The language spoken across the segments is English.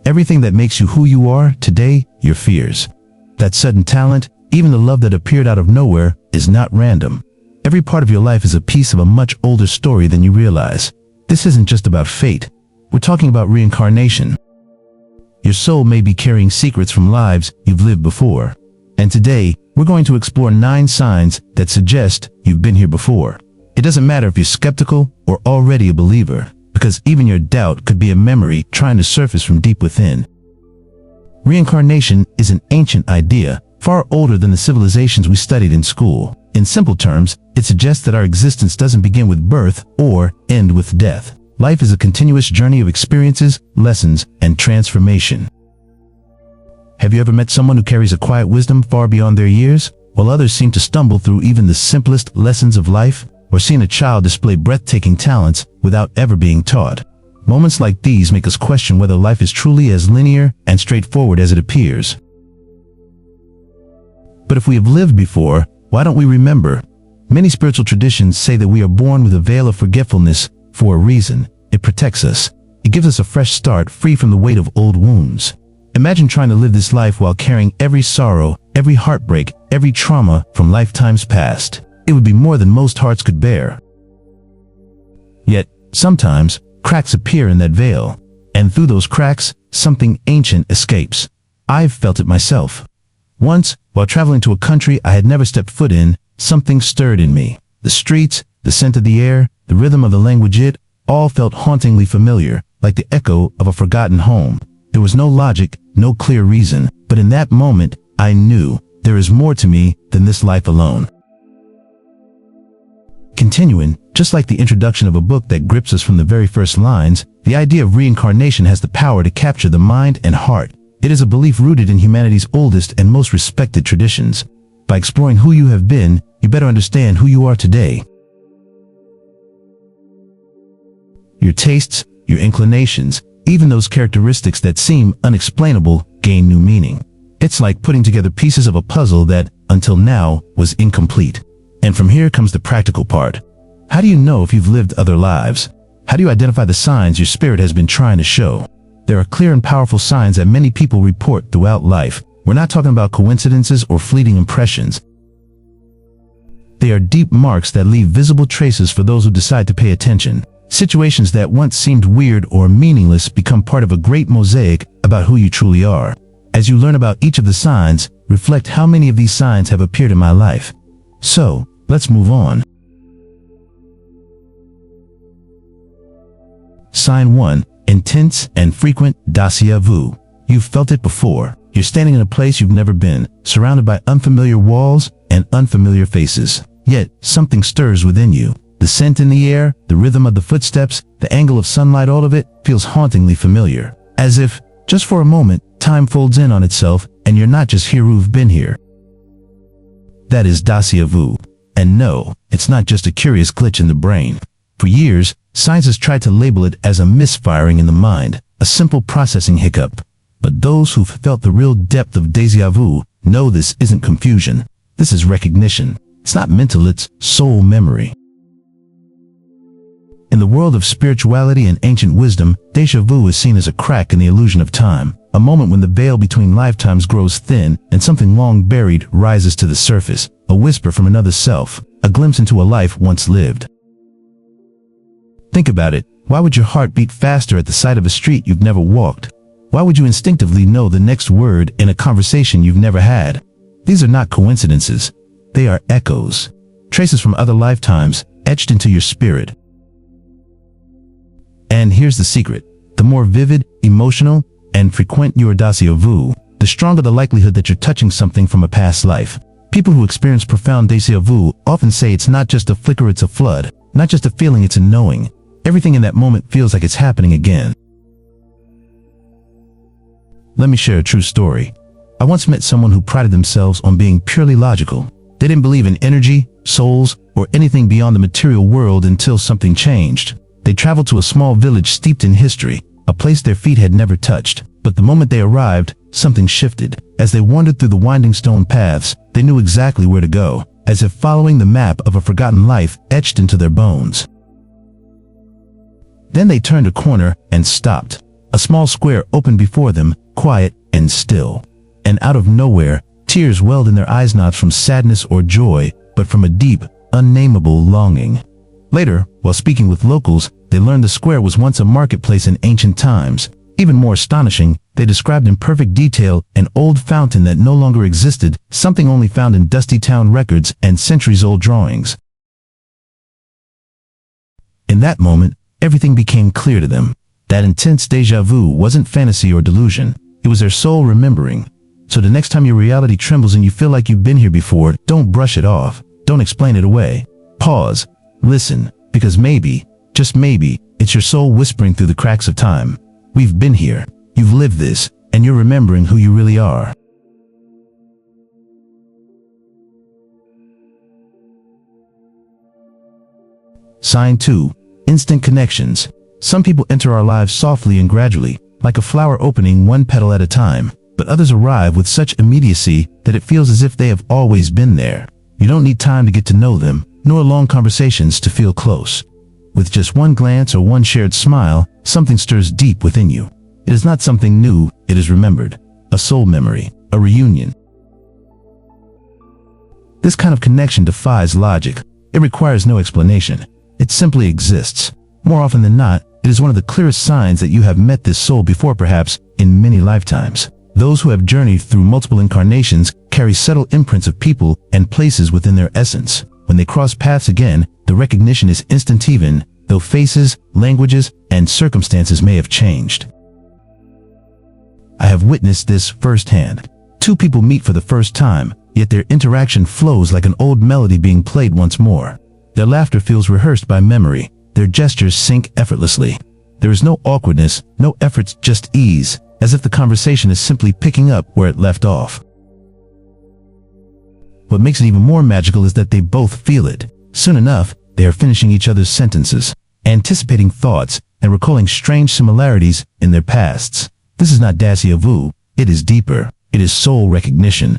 Everything that makes you who you are today, your fears. That sudden talent, even the love that appeared out of nowhere, is not random. Every part of your life is a piece of a much older story than you realize. This isn't just about fate. We're talking about reincarnation. Your soul may be carrying secrets from lives you've lived before. And today, we're going to explore 9 signs that suggest you've been here before. It doesn't matter if you're skeptical or already a believer, because even your doubt could be a memory trying to surface from deep within. Reincarnation is an ancient idea, far older than the civilizations we studied in school. In simple terms, it suggests that our existence doesn't begin with birth or end with death. Life is a continuous journey of experiences, lessons, and transformation. Have you ever met someone who carries a quiet wisdom far beyond their years, while others seem to stumble through even the simplest lessons of life? Or seen a child display breathtaking talents without ever being taught? Moments like these make us question whether life is truly as linear and straightforward as it appears. But if we have lived before, why don't we remember? Many spiritual traditions say that we are born with a veil of forgetfulness for a reason. It protects us. It gives us a fresh start, free from the weight of old wounds. Imagine trying to live this life while carrying every sorrow, every heartbreak, every trauma from lifetimes past. It would be more than most hearts could bear. Yet, sometimes, cracks appear in that veil, and through those cracks, something ancient escapes. I've felt it myself. Once, while traveling to a country I had never stepped foot in, something stirred in me. The streets, the scent of the air, the rhythm of the language, it all felt hauntingly familiar, like the echo of a forgotten home. There was no logic, no clear reason, but in that moment, I knew there is more to me than this life alone. Continuing, just like the introduction of a book that grips us from the very first lines, the idea of reincarnation has the power to capture the mind and heart. It is a belief rooted in humanity's oldest and most respected traditions. By exploring who you have been, you better understand who you are today. Your tastes, your inclinations, even those characteristics that seem unexplainable, gain new meaning. It's like putting together pieces of a puzzle that, until now, was incomplete. And from here comes the practical part. How do you know if you've lived other lives? How do you identify the signs your spirit has been trying to show? There are clear and powerful signs that many people report throughout life. We're not talking about coincidences or fleeting impressions. They are deep marks that leave visible traces for those who decide to pay attention. Situations that once seemed weird or meaningless become part of a great mosaic about who you truly are. As you learn about each of the signs, reflect how many of these signs have appeared in my life. So, let's move on. Sign 1. Intense and frequent déjà vu. You've felt it before. You're standing in a place you've never been, surrounded by unfamiliar walls and unfamiliar faces. Yet, something stirs within you. The scent in the air, the rhythm of the footsteps, the angle of sunlight, all of it feels hauntingly familiar. As if, just for a moment, time folds in on itself and you're not just here who've been here. That is déjà vu. And no, it's not just a curious glitch in the brain. For years, science has tried to label it as a misfiring in the mind, a simple processing hiccup. But those who've felt the real depth of déjà vu know this isn't confusion. This is recognition. It's not mental, it's soul memory. In the world of spirituality and ancient wisdom, déjà vu is seen as a crack in the illusion of time, a moment when the veil between lifetimes grows thin and something long buried rises to the surface, a whisper from another self, a glimpse into a life once lived. Think about it. Why would your heart beat faster at the sight of a street you've never walked? Why would you instinctively know the next word in a conversation you've never had? These are not coincidences. They are echoes, traces from other lifetimes etched into your spirit. And here's the secret. The more vivid, emotional, and frequent your déjà vu, the stronger the likelihood that you're touching something from a past life. People who experience profound déjà vu often say it's not just a flicker, it's a flood. Not just a feeling, it's a knowing. Everything in that moment feels like it's happening again. Let me share a true story. I once met someone who prided themselves on being purely logical. They didn't believe in energy, souls, or anything beyond the material world until something changed. They traveled to a small village steeped in history, a place their feet had never touched. But the moment they arrived, something shifted. As they wandered through the winding stone paths, they knew exactly where to go, as if following the map of a forgotten life etched into their bones. Then they turned a corner and stopped. A small square opened before them, quiet and still. And out of nowhere, tears welled in their eyes, not from sadness or joy, but from a deep, unnameable longing. Later, while speaking with locals, they learned the square was once a marketplace in ancient times. Even more astonishing, they described in perfect detail an old fountain that no longer existed, something only found in dusty town records and centuries-old drawings. In that moment, everything became clear to them. That intense déjà vu wasn't fantasy or delusion. It was their soul remembering. So the next time your reality trembles and you feel like you've been here before, don't brush it off. Don't explain it away. Pause. Listen, because maybe, just maybe, it's your soul whispering through the cracks of time. We've been here. You've lived this, and you're remembering who you really are. Sign 2. Instant connections. Some people enter our lives softly and gradually, like a flower opening one petal at a time, but others arrive with such immediacy that it feels as if they have always been there. You don't need time to get to know them, nor long conversations to feel close. With just one glance or one shared smile, something stirs deep within you. It is not something new, it is remembered. A soul memory, a reunion. This kind of connection defies logic. It requires no explanation. It simply exists. More often than not, it is one of the clearest signs that you have met this soul before, perhaps in many lifetimes. Those who have journeyed through multiple incarnations carry subtle imprints of people and places within their essence. When they cross paths again, the recognition is instant, even though faces, languages, and circumstances may have changed. I have witnessed this firsthand. Two people meet for the first time, yet their interaction flows like an old melody being played once more. Their laughter feels rehearsed by memory. Their gestures sync effortlessly. There is no awkwardness, no efforts, just ease, as if the conversation is simply picking up where it left off. What makes it even more magical is that they both feel it. Soon enough, they are finishing each other's sentences, anticipating thoughts, and recalling strange similarities in their pasts. This is not déjà vu, it is deeper. It is soul recognition.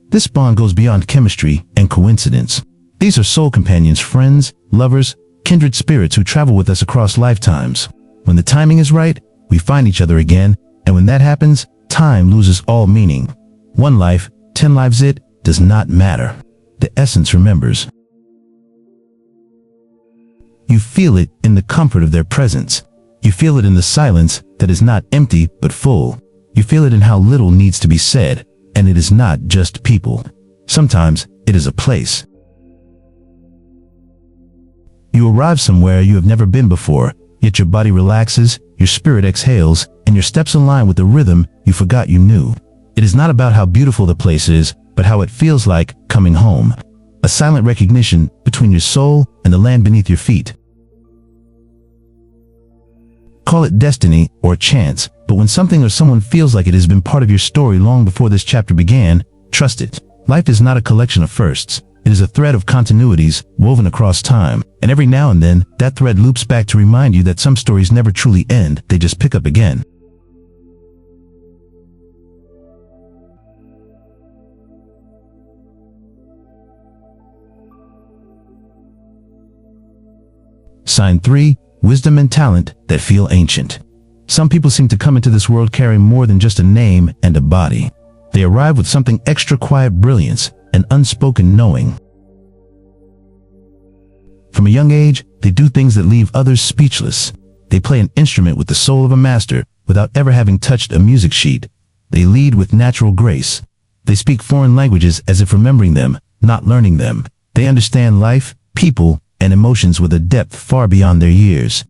This bond goes beyond chemistry and coincidence. These are soul companions, friends, lovers, kindred spirits who travel with us across lifetimes. When the timing is right, we find each other again, and when that happens, time loses all meaning. 1 life, 10 lives, it does not matter. The essence remembers. You feel it in the comfort of their presence. You feel it in the silence that is not empty but full. You feel it in how little needs to be said, and it is not just people. Sometimes it is a place. You arrive somewhere you have never been before, yet your body relaxes, your spirit exhales, and your steps align with the rhythm you forgot you knew. It is not about how beautiful the place is, but how it feels like coming home. A silent recognition between your soul and the land beneath your feet. Call it destiny or chance, but when something or someone feels like it has been part of your story long before this chapter began, trust it. Life is not a collection of firsts. It is a thread of continuities woven across time, and every now and then, that thread loops back to remind you that some stories never truly end, they just pick up again. Sign 3. Wisdom and talent that feel ancient. Some people seem to come into this world carrying more than just a name and a body. They arrive with something extra: quiet brilliance, an unspoken knowing. From a young age, they do things that leave others speechless. They play an instrument with the soul of a master without ever having touched a music sheet. They lead with natural grace. They speak foreign languages as if remembering them, not learning them. They understand life, people, and emotions with a depth far beyond their years.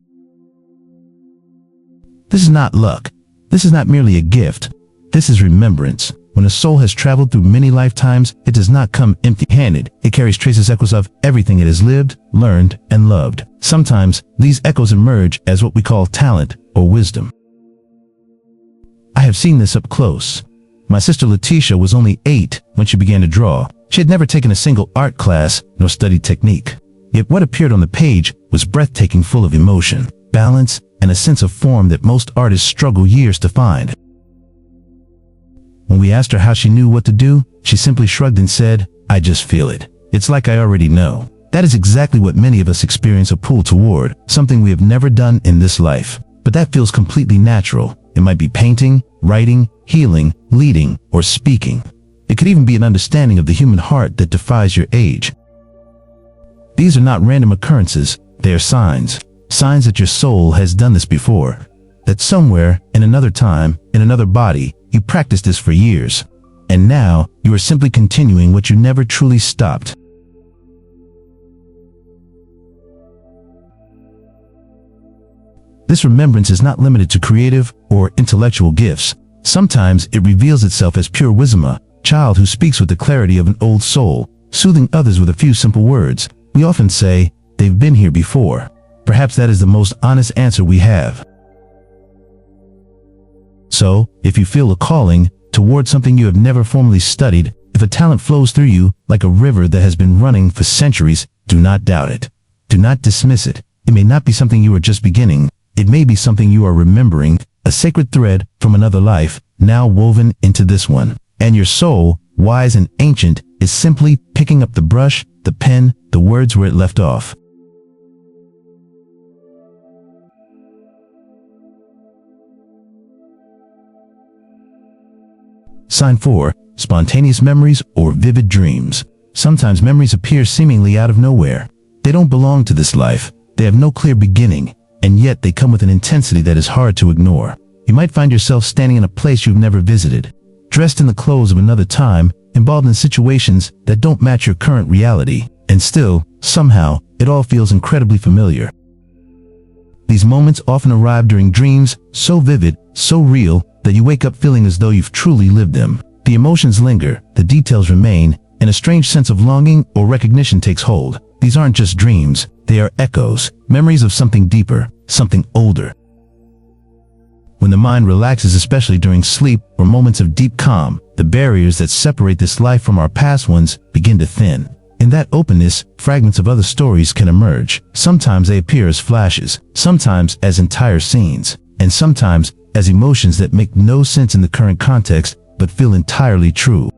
This is not luck. This is not merely a gift. This is remembrance. When a soul has traveled through many lifetimes, it does not come empty-handed. It carries traces, echoes of everything it has lived, learned, and loved. Sometimes, these echoes emerge as what we call talent or wisdom. I have seen this up close. My sister Letitia was only 8 when she began to draw. She had never taken a single art class nor studied technique. Yet what appeared on the page was breathtaking, full of emotion, balance, and a sense of form that most artists struggle years to find. When we asked her how she knew what to do, she simply shrugged and said, "I just feel it. It's like I already know." That is exactly what many of us experience a pull toward, something we have never done in this life. But that feels completely natural. It might be painting, writing, healing, leading, or speaking. It could even be an understanding of the human heart that defies your age. These are not random occurrences, they are signs. Signs that your soul has done this before. That somewhere, in another time, in another body, you practiced this for years. And now, you are simply continuing what you never truly stopped. This remembrance is not limited to creative or intellectual gifts. Sometimes it reveals itself as pure wisdom, a child who speaks with the clarity of an old soul, soothing others with a few simple words. We often say, "They've been here before." Perhaps that is the most honest answer we have. So, if you feel a calling toward something you have never formally studied, if a talent flows through you like a river that has been running for centuries, do not doubt it. Do not dismiss it. It may not be something you are just beginning. It may be something you are remembering, a sacred thread from another life, now woven into this one. And your soul, wise and ancient, is simply picking up the brush, the pen, the words where it left off. Sign 4. Spontaneous memories or vivid dreams. Sometimes memories appear seemingly out of nowhere. They don't belong to this life. They have no clear beginning, and yet they come with an intensity that is hard to ignore. You might find yourself standing in a place you've never visited, dressed in the clothes of another time, involved in situations that don't match your current reality, and still, somehow, it all feels incredibly familiar. These moments often arrive during dreams, so vivid, so real, that you wake up feeling as though you've truly lived them. The emotions linger, the details remain, and a strange sense of longing or recognition takes hold. These aren't just dreams, they are echoes, memories of something deeper, something older. When the mind relaxes, especially during sleep or moments of deep calm, the barriers that separate this life from our past ones begin to thin. In that openness, fragments of other stories can emerge. Sometimes they appear as flashes, sometimes as entire scenes, and sometimes as emotions that make no sense in the current context but feel entirely true.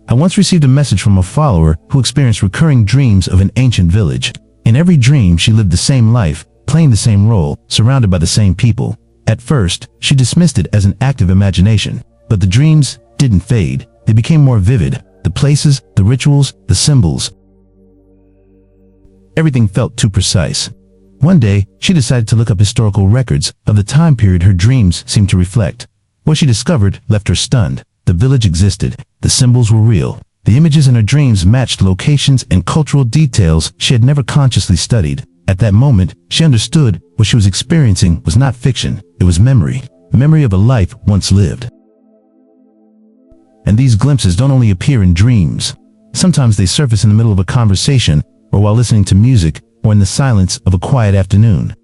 I once received a message from a follower who experienced recurring dreams of an ancient village. In every dream, she lived the same life, playing the same role, surrounded by the same people. At first, she dismissed it as an act of imagination, but the dreams didn't fade. They became more vivid. The places, the rituals, the symbols. Everything felt too precise. One day, she decided to look up historical records of the time period her dreams seemed to reflect. What she discovered left her stunned. The village existed. The symbols were real. The images in her dreams matched locations and cultural details she had never consciously studied. At that moment, she understood what she was experiencing was not fiction. It was memory. Memory of a life once lived. And these glimpses don't only appear in dreams. Sometimes they surface in the middle of a conversation, or while listening to music, or in the silence of a quiet afternoon.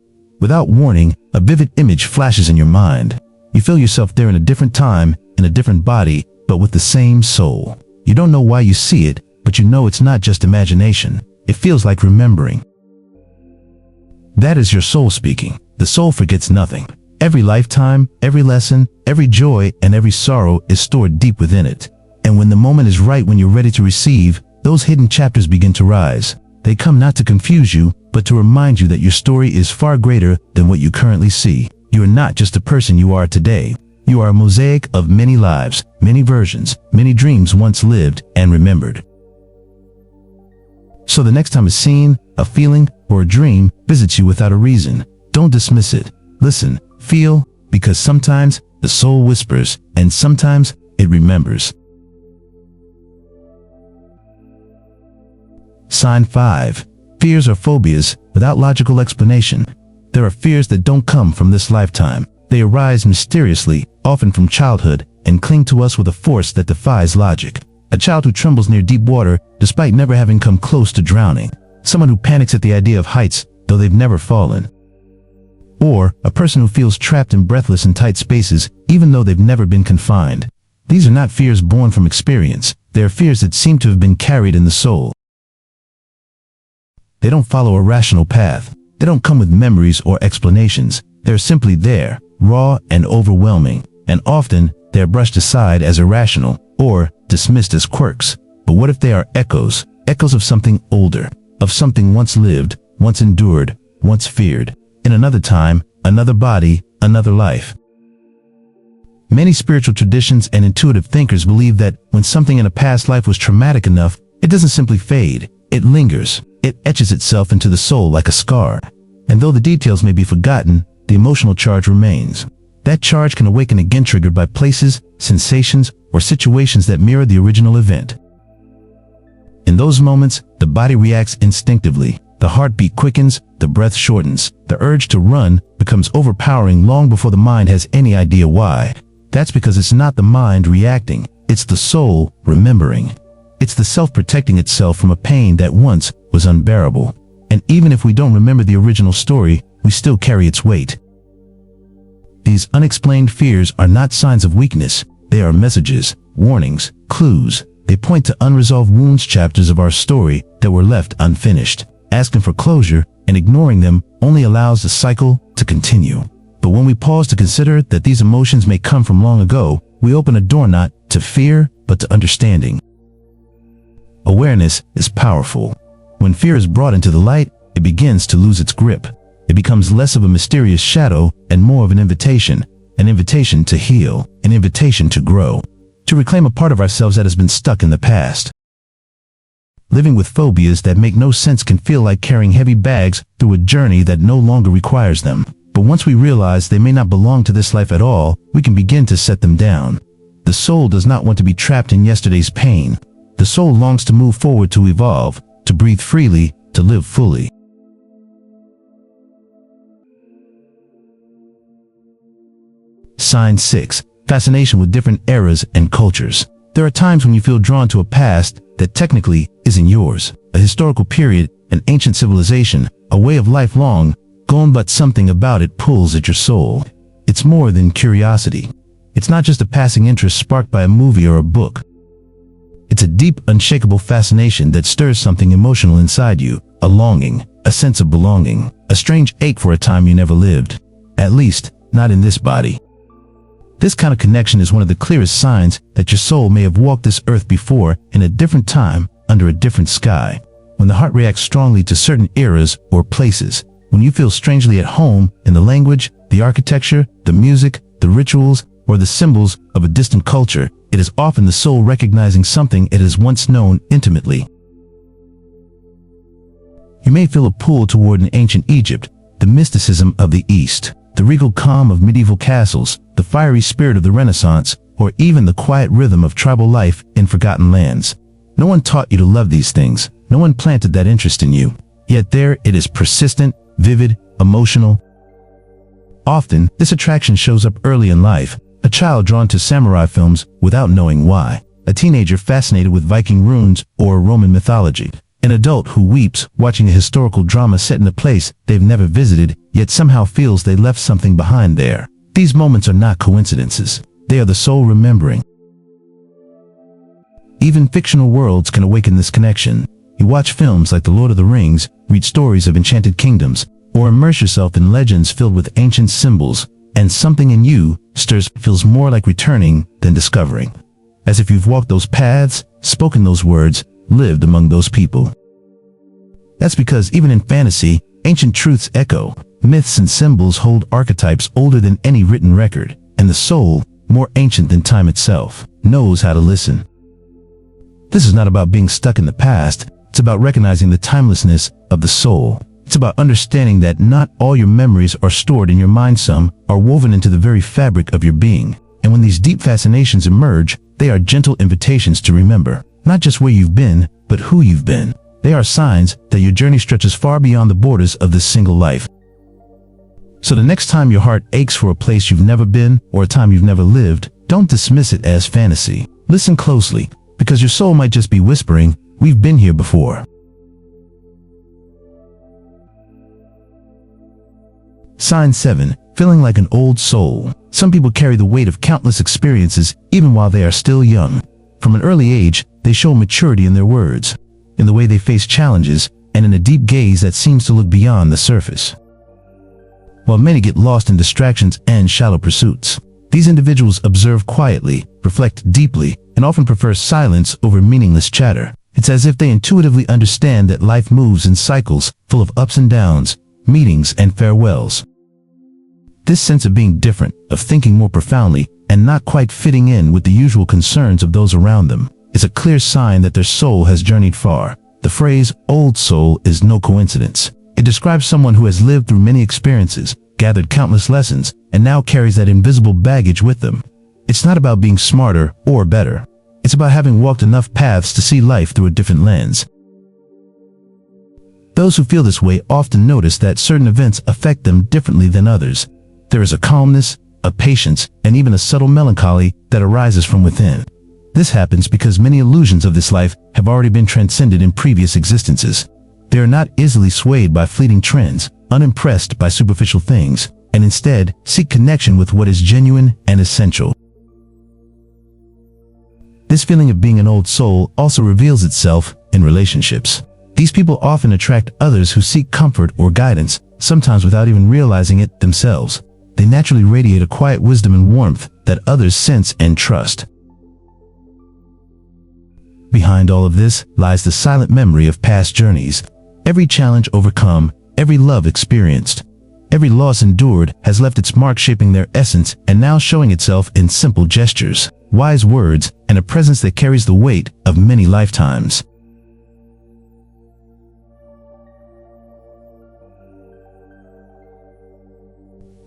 Without warning, a vivid image flashes in your mind. You feel yourself there in a different time, in a different body, but with the same soul. You don't know why you see it, but you know it's not just imagination. It feels like remembering. That is your soul speaking. The soul forgets nothing. Every lifetime, every lesson, every joy, and every sorrow is stored deep within it. And when the moment is right, when you're ready to receive, those hidden chapters begin to rise. They come not to confuse you, but to remind you that your story is far greater than what you currently see. You are not just the person you are today. You are a mosaic of many lives, many versions, many dreams once lived and remembered. So the next time a scene, a feeling, or a dream visits you without a reason, don't dismiss it. Listen, feel, because sometimes the soul whispers, and sometimes it remembers. Sign 5. Fears or phobias without logical explanation. There are fears that don't come from this lifetime. They arise mysteriously, often from childhood, and cling to us with a force that defies logic. A child who trembles near deep water despite never having come close to drowning. Someone who panics at the idea of heights, though they've never fallen. Or a person who feels trapped and breathless in tight spaces, even though they've never been confined. These are not fears born from experience. They are fears that seem to have been carried in the soul. They don't follow a rational path. They don't come with memories or explanations. They're simply there, raw and overwhelming, and often they're brushed aside as irrational or dismissed as quirks. But what if they are echoes, echoes of something older, of something once lived, once endured, once feared, in another time, another body, another life. Many spiritual traditions and intuitive thinkers believe that when something in a past life was traumatic enough, it doesn't simply fade, it lingers, it etches itself into the soul like a scar. And though the details may be forgotten, the emotional charge remains. That charge can awaken again triggered by places, sensations, or situations that mirror the original event. In those moments, the body reacts instinctively. The heartbeat quickens, the breath shortens, the urge to run becomes overpowering long before the mind has any idea why. That's because it's not the mind reacting, it's the soul remembering. It's the self protecting itself from a pain that once was unbearable. And even if we don't remember the original story, we still carry its weight. These unexplained fears are not signs of weakness. They are messages, warnings, clues. They point to unresolved wounds, chapters of our story that were left unfinished. Asking for closure and ignoring them only allows the cycle to continue. But when we pause to consider that these emotions may come from long ago, we open a door not to fear, but to understanding. Awareness is powerful. When fear is brought into the light, it begins to lose its grip. It becomes less of a mysterious shadow and more of an invitation to heal, an invitation to grow, to reclaim a part of ourselves that has been stuck in the past. Living with phobias that make no sense can feel like carrying heavy bags through a journey that no longer requires them. But once we realize they may not belong to this life at all, we can begin to set them down. The soul does not want to be trapped in yesterday's pain. The soul longs to move forward, to evolve, to breathe freely, to live fully. Sign 6. Fascination with different eras and cultures. There are times when you feel drawn to a past that technically isn't yours, a historical period, an ancient civilization, a way of life long gone, but something about it pulls at your soul. It's more than curiosity. It's not just a passing interest sparked by a movie or a book. It's a deep, unshakable fascination that stirs something emotional inside you, a longing, a sense of belonging, a strange ache for a time you never lived. At least, not in this body. This kind of connection is one of the clearest signs that your soul may have walked this earth before in a different time, under a different sky. When the heart reacts strongly to certain eras or places, when you feel strangely at home in the language, the architecture, the music, the rituals, or the symbols of a distant culture, it is often the soul recognizing something it has once known intimately. You may feel a pull toward an ancient Egypt, the mysticism of the East, the regal calm of medieval castles, the fiery spirit of the Renaissance, or even the quiet rhythm of tribal life in forgotten lands. No one taught you to love these things. No one planted that interest in you. Yet there it is, persistent, vivid, emotional. Often, this attraction shows up early in life. A child drawn to samurai films without knowing why. A teenager fascinated with Viking runes or Roman mythology. An adult who weeps watching a historical drama set in a place they've never visited, yet somehow feels they left something behind there. These moments are not coincidences. They are the soul remembering. Even fictional worlds can awaken this connection. You watch films like The Lord of the Rings, read stories of enchanted kingdoms, or immerse yourself in legends filled with ancient symbols, and something in you stirs, feels more like returning than discovering. As if you've walked those paths, spoken those words, lived among those people. That's because even in fantasy, ancient truths echo. Myths and symbols hold archetypes older than any written record, and the soul, more ancient than time itself, knows how to listen. This is not about being stuck in the past. It's about recognizing the timelessness of the soul. It's about understanding that not all your memories are stored in your mind. Some are woven into the very fabric of your being. And when these deep fascinations emerge, they are gentle invitations to remember, not just where you've been, but who you've been. They are signs that your journey stretches far beyond the borders of this single life. So the next time your heart aches for a place you've never been or a time you've never lived, don't dismiss it as fantasy. Listen closely, because your soul might just be whispering, "We've been here before." Sign 7. Feeling like an old soul. Some people carry the weight of countless experiences even while they are still young. From an early age, they show maturity in their words, in the way they face challenges, and in a deep gaze that seems to look beyond the surface. While many get lost in distractions and shallow pursuits, these individuals observe quietly, reflect deeply, and often prefer silence over meaningless chatter. It's as if they intuitively understand that life moves in cycles, full of ups and downs, meetings and farewells. This sense of being different, of thinking more profoundly, and not quite fitting in with the usual concerns of those around them, is a clear sign that their soul has journeyed far. The phrase, old soul, is no coincidence. It describes someone who has lived through many experiences, gathered countless lessons, and now carries that invisible baggage with them. It's not about being smarter or better. It's about having walked enough paths to see life through a different lens. Those who feel this way often notice that certain events affect them differently than others. There is a calmness, a patience, and even a subtle melancholy that arises from within. This happens because many illusions of this life have already been transcended in previous existences. They are not easily swayed by fleeting trends, unimpressed by superficial things, and instead seek connection with what is genuine and essential. This feeling of being an old soul also reveals itself in relationships. These people often attract others who seek comfort or guidance, sometimes without even realizing it themselves. They naturally radiate a quiet wisdom and warmth that others sense and trust. Behind all of this lies the silent memory of past journeys. Every challenge overcome, every love experienced, every loss endured has left its mark shaping their essence and now showing itself in simple gestures, wise words, and a presence that carries the weight of many lifetimes.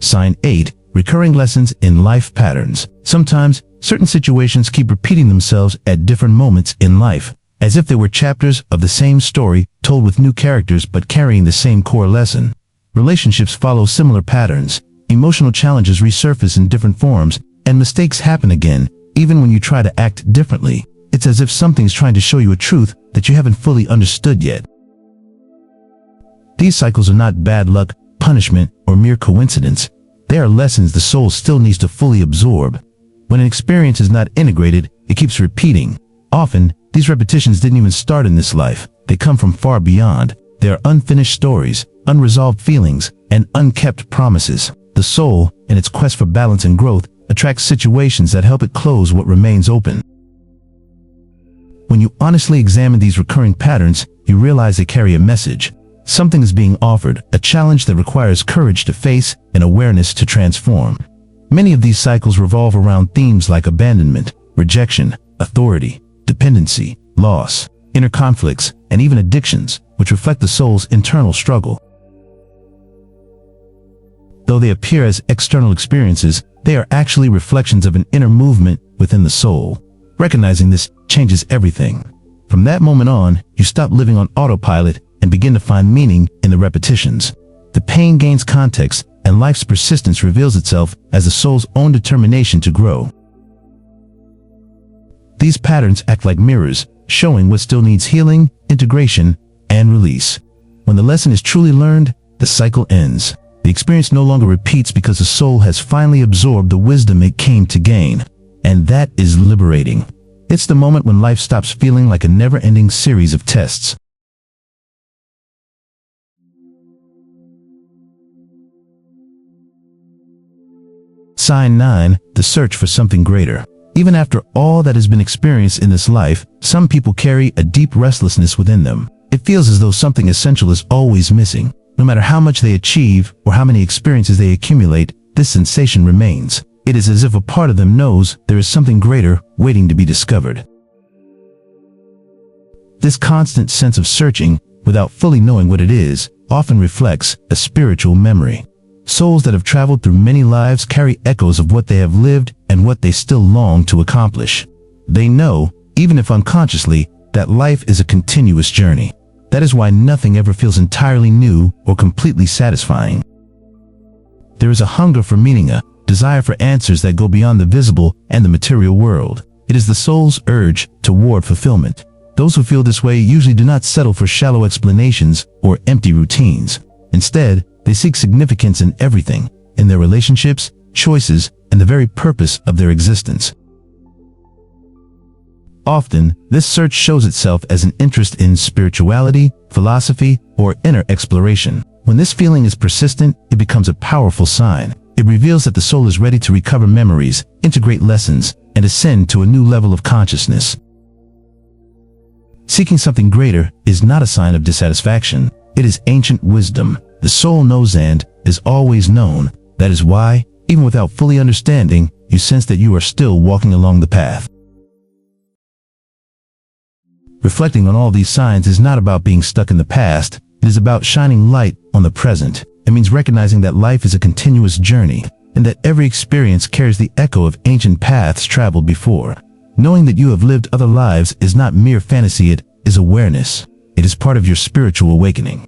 Sign 8. Recurring lessons in life patterns. Sometimes, certain situations keep repeating themselves at different moments in life, as if they were chapters of the same story told with new characters but carrying the same core lesson. Relationships follow similar patterns, emotional challenges resurface in different forms, and mistakes happen again, even when you try to act differently. It's as if something's trying to show you a truth that you haven't fully understood yet. These cycles are not bad luck, punishment, or mere coincidence. They are lessons the soul still needs to fully absorb. When an experience is not integrated, it keeps repeating. Often, these repetitions didn't even start in this life. They come from far beyond. They are unfinished stories, unresolved feelings, and unkept promises. The soul, in its quest for balance and growth, attracts situations that help it close what remains open. When you honestly examine these recurring patterns, you realize they carry a message. Something is being offered, a challenge that requires courage to face and awareness to transform. Many of these cycles revolve around themes like abandonment, rejection, authority, dependency, loss, inner conflicts, and even addictions, which reflect the soul's internal struggle. Though they appear as external experiences, they are actually reflections of an inner movement within the soul. Recognizing this changes everything. From that moment on, you stop living on autopilot and begin to find meaning in the repetitions. The pain gains context, and life's persistence reveals itself as the soul's own determination to grow. These patterns act like mirrors, showing what still needs healing, integration, and release. When the lesson is truly learned, the cycle ends. The experience no longer repeats because the soul has finally absorbed the wisdom it came to gain. And that is liberating. It's the moment when life stops feeling like a never-ending series of tests. Sign 9. The search for something greater. Even after all that has been experienced in this life, some people carry a deep restlessness within them. It feels as though something essential is always missing. No matter how much they achieve or how many experiences they accumulate, this sensation remains. It is as if a part of them knows there is something greater waiting to be discovered. This constant sense of searching, without fully knowing what it is, often reflects a spiritual memory. Souls that have traveled through many lives carry echoes of what they have lived and what they still long to accomplish. They know, even if unconsciously, that life is a continuous journey. That is why nothing ever feels entirely new or completely satisfying. There is a hunger for meaning, a desire for answers that go beyond the visible and the material world. It is the soul's urge toward fulfillment. Those who feel this way usually do not settle for shallow explanations or empty routines. Instead, they seek significance in everything, in their relationships, choices, and the very purpose of their existence. Often, this search shows itself as an interest in spirituality, philosophy, or inner exploration. When this feeling is persistent, it becomes a powerful sign. It reveals that the soul is ready to recover memories, integrate lessons, and ascend to a new level of consciousness. Seeking something greater is not a sign of dissatisfaction. It is ancient wisdom. The soul knows and is always known. That is why, even without fully understanding, you sense that you are still walking along the path. Reflecting on all these signs is not about being stuck in the past. It is about shining light on the present. It means recognizing that life is a continuous journey, and that every experience carries the echo of ancient paths traveled before. Knowing that you have lived other lives is not mere fantasy, it is awareness. It is part of your spiritual awakening.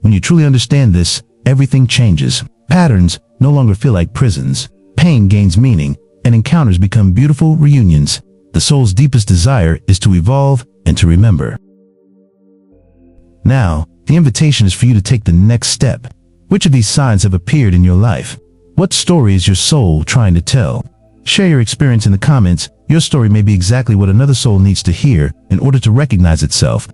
When you truly understand this, everything changes. Patterns no longer feel like prisons. Pain gains meaning, and encounters become beautiful reunions. The soul's deepest desire is to evolve and to remember. Now, the invitation is for you to take the next step. Which of these signs have appeared in your life? What story is your soul trying to tell? Share your experience in the comments. Your story may be exactly what another soul needs to hear in order to recognize itself.